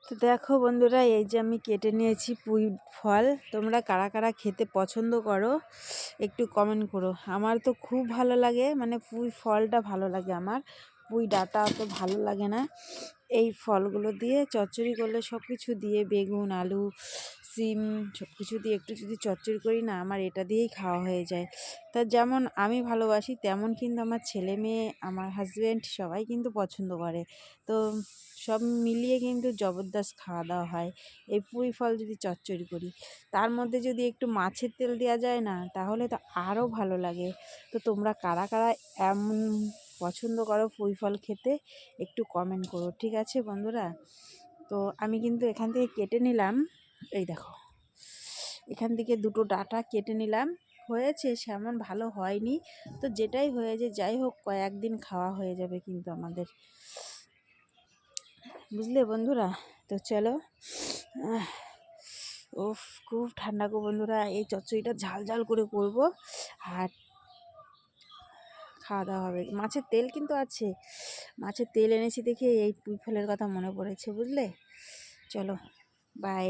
তো দেখো বন্ধুরা, এই যে আমি কেটে নিয়েছি পুঁই ফল। তোমরা কারা কারা খেতে পছন্দ করো একটু কমেন্ট করো। আমার তো খুব ভালো লাগে, মানে পুঁই ফলটা ভালো লাগে আমার, পুঁই ডাঁটা অত ভালো লাগে না। এই ফলগুলো দিয়ে চচ্চড়ি করলে, সব কিছু দিয়ে, বেগুন, আলু, সিম সব কিছু দিয়ে একটু যদি চচ্চড়ি করি না, আমার এটা দিয়েই খাওয়া হয়ে যায়। তা যেমন আমি ভালোবাসি, তেমন কিন্তু আমার ছেলে মেয়ে, আমার হাজব্যান্ড সবাই কিন্তু পছন্দ করে। তো সব মিলিয়ে কিন্তু জবরদস্ত খাওয়া দাওয়া হয় এই পুঁই ফল যদি চচ্চড়ি করি। তার মধ্যে যদি একটু মাছের তেল দেওয়া যায় না, তাহলে তো আরও ভালো লাগে। তো তোমরা কারা কারা এমন পছন্দ করো পুঁই ফল খেতে একটু কমেন্ট করো, ঠিক আছে বন্ধুরা? তো আমি কিন্তু এখান থেকে কেটে নিলাম, এই দেখো এখান থেকে দুটো ডাঁটা কেটে নিলাম। হয়েছে, সেমন ভালো হয়নি, তো যেটাই হয়েছে যাই হোক, কয়েকদিন খাওয়া হয়ে যাবে কিন্তু আমাদের, বুঝলে বন্ধুরা? তো চলো। উফ, খুব ঠান্ডা গো বন্ধুরা, এই চচ্চড়িটা ঝাল ঝাল করে করবো আর খাওয়া দাওয়া হবে। মাছের তেল কিন্তু আছে, মাছের তেল এনেছি দেখে এই পুঁই ফলের কথা মনে পড়েছে, বুঝলে? চলো, বাই।